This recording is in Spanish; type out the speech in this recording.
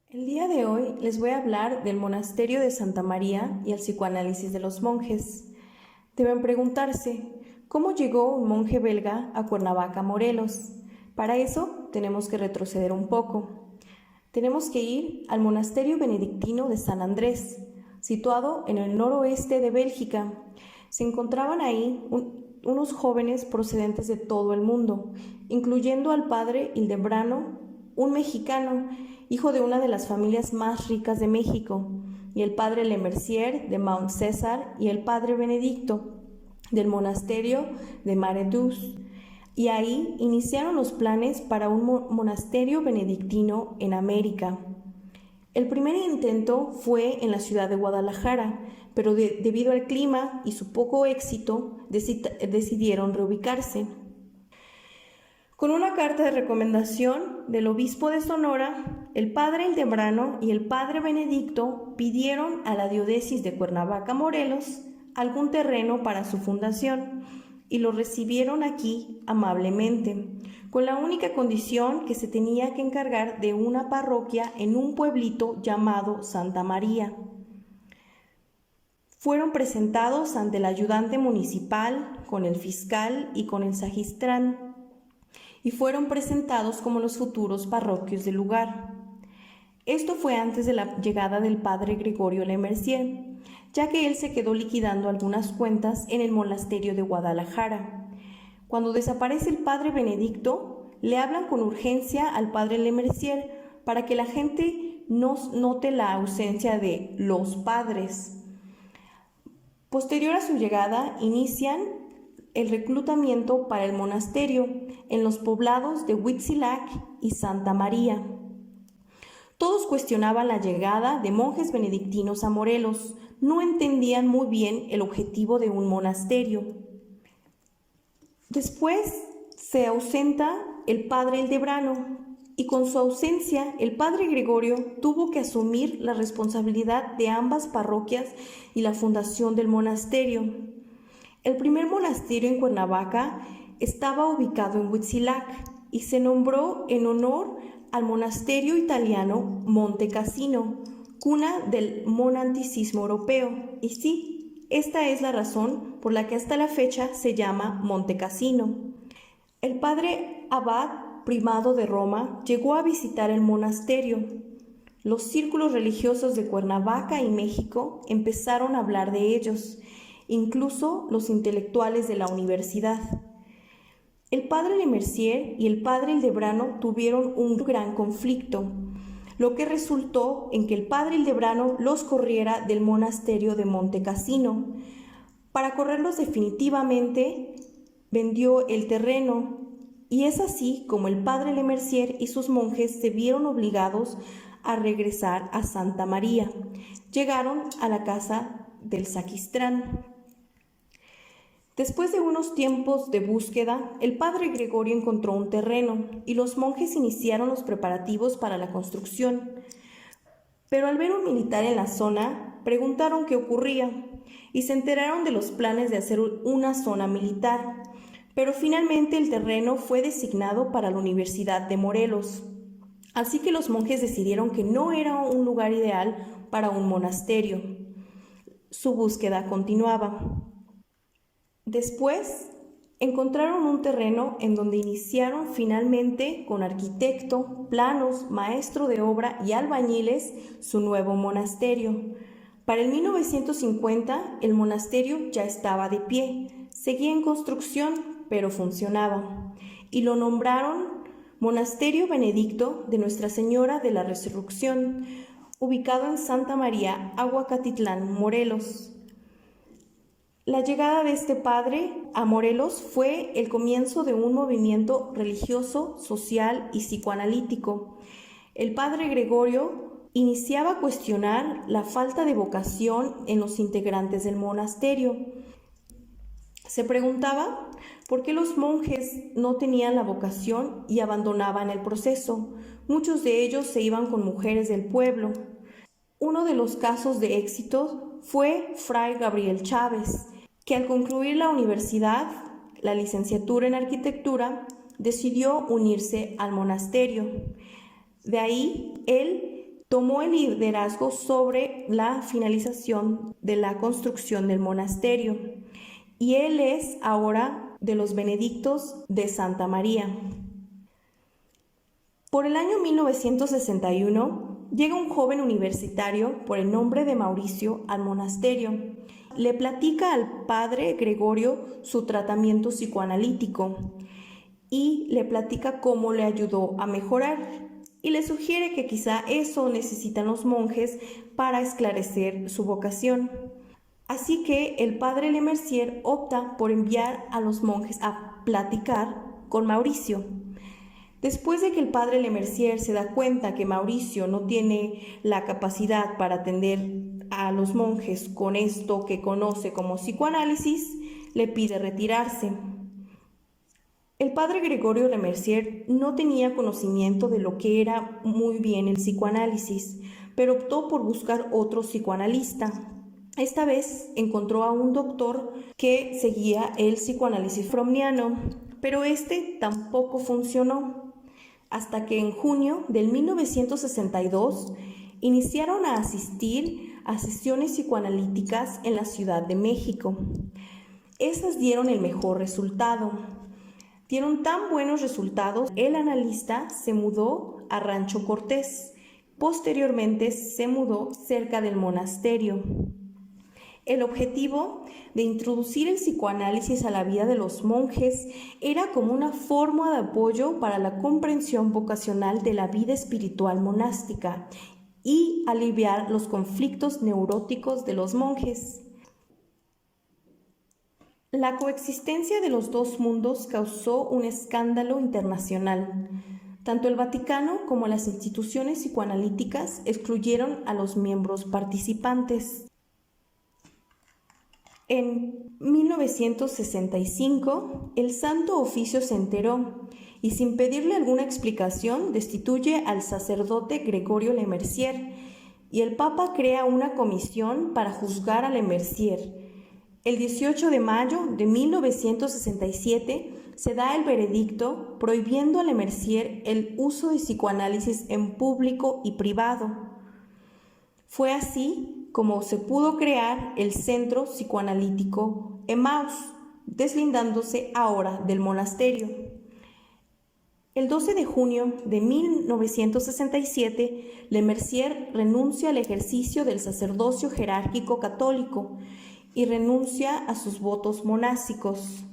El día de hoy les voy a hablar del monasterio de Santa María y el psicoanálisis de los monjes. Deben preguntarse, ¿cómo llegó un monje belga a Cuernavaca, Morelos? Para eso tenemos que retroceder un poco. Tenemos que ir al monasterio benedictino de San Andrés, situado en el noroeste de Bélgica. Se encontraban ahí unos jóvenes procedentes de todo el mundo, incluyendo al padre Hildebrando, un mexicano, hijo de una de las familias más ricas de México, y el padre Lemercier de Mount César y el padre Benedicto del monasterio de Mareduce. Y ahí iniciaron los planes para un monasterio benedictino en América. El primer intento fue en la ciudad de Guadalajara, pero debido al clima y su poco éxito, decidieron reubicarse. Con una carta de recomendación del obispo de Sonora, el padre Hildebrando y el padre Benedicto pidieron a la diócesis de Cuernavaca, Morelos, algún terreno para su fundación y lo recibieron aquí amablemente, con la única condición que se tenía que encargar de una parroquia en un pueblito llamado Santa María. Fueron presentados ante el ayudante municipal, con el fiscal y con el sacristán, y fueron presentados como los futuros parroquios del lugar. Esto fue antes de la llegada del padre Gregorio Lemercier, ya que él se quedó liquidando algunas cuentas en el monasterio de Guadalajara. Cuando desaparece el padre Benedicto, le hablan con urgencia al padre Lemercier para que la gente no note la ausencia de los padres. Posterior a su llegada, inician el reclutamiento para el monasterio en los poblados de Huitzilac y Santa María. Todos cuestionaban la llegada de monjes benedictinos a Morelos, no entendían muy bien el objetivo de un monasterio. Después se ausenta el padre Hildebrando y con su ausencia el padre Gregorio tuvo que asumir la responsabilidad de ambas parroquias y la fundación del monasterio. El primer monasterio en Cuernavaca estaba ubicado en Huitzilac y se nombró en honor al monasterio italiano Monte Cassino, cuna del monasticismo europeo. Y sí, esta es la razón por la que hasta la fecha se llama Monte Cassino. El padre abad primado de Roma llegó a visitar el monasterio. Los círculos religiosos de Cuernavaca y México empezaron a hablar de ellos, incluso los intelectuales de la universidad. El padre Lemercier y el padre Hildebrando tuvieron un gran conflicto, lo que resultó en que el padre Hildebrando los corriera del monasterio de Monte Cassino. Para correrlos definitivamente, vendió el terreno, y es así como el padre Lemercier y sus monjes se vieron obligados a regresar a Santa María. Llegaron a la casa del sacristán. Después de unos tiempos de búsqueda, el padre Gregorio encontró un terreno y los monjes iniciaron los preparativos para la construcción. Pero al ver un militar en la zona, preguntaron qué ocurría y se enteraron de los planes de hacer una zona militar. Pero finalmente el terreno fue designado para la Universidad de Morelos. Así que los monjes decidieron que no era un lugar ideal para un monasterio. Su búsqueda continuaba. Después encontraron un terreno en donde iniciaron finalmente con arquitecto, planos, maestro de obra y albañiles su nuevo monasterio. Para el 1950 el monasterio ya estaba de pie, seguía en construcción, pero funcionaba, y lo nombraron Monasterio Benedicto de Nuestra Señora de la Resurrección, ubicado en Santa María, Aguacatitlán, Morelos. La llegada de este padre a Morelos fue el comienzo de un movimiento religioso, social y psicoanalítico. El padre Gregorio iniciaba a cuestionar la falta de vocación en los integrantes del monasterio. Se preguntaba por qué los monjes no tenían la vocación y abandonaban el proceso. Muchos de ellos se iban con mujeres del pueblo. Uno de los casos de éxito fue Fray Gabriel Chávez, que al concluir la universidad, la licenciatura en arquitectura, decidió unirse al monasterio. De ahí, él tomó el liderazgo sobre la finalización de la construcción del monasterio y él es ahora de los benedictos de Santa María. Por el año 1961 llega un joven universitario por el nombre de Mauricio al monasterio. Le platica al padre Gregorio su tratamiento psicoanalítico y le platica cómo le ayudó a mejorar y le sugiere que quizá eso necesitan los monjes para esclarecer su vocación. Así que el padre Lemercier opta por enviar a los monjes a platicar con Mauricio. Después de que el padre Lemercier se da cuenta que Mauricio no tiene la capacidad para atender a los monjes con esto que conoce como psicoanálisis, le pide retirarse. El padre Gregorio Lemercier no tenía conocimiento de lo que era muy bien el psicoanálisis, pero optó por buscar otro psicoanalista. Esta vez encontró a un doctor que seguía el psicoanálisis freudiano, pero este tampoco funcionó, hasta que en junio del 1962 iniciaron a asistir a sesiones psicoanalíticas en la Ciudad de México. Estas dieron el mejor resultado. Dieron tan buenos resultados, el analista se mudó a Rancho Cortés. Posteriormente se mudó cerca del monasterio. El objetivo de introducir el psicoanálisis a la vida de los monjes era como una forma de apoyo para la comprensión vocacional de la vida espiritual monástica y aliviar los conflictos neuróticos de los monjes. La coexistencia de los dos mundos causó un escándalo internacional. Tanto el Vaticano como las instituciones psicoanalíticas excluyeron a los miembros participantes. En 1965, el Santo Oficio se enteró y sin pedirle alguna explicación destituye al sacerdote Gregorio Lemercier y el Papa crea una comisión para juzgar a Lemercier. El 18 de mayo de 1967 se da el veredicto prohibiendo a Lemercier el uso de psicoanálisis en público y privado. Fue así como se pudo crear el Centro Psicoanalítico Emmaus, deslindándose ahora del monasterio. El 12 de junio de 1967, Lemercier renuncia al ejercicio del sacerdocio jerárquico católico y renuncia a sus votos monásticos.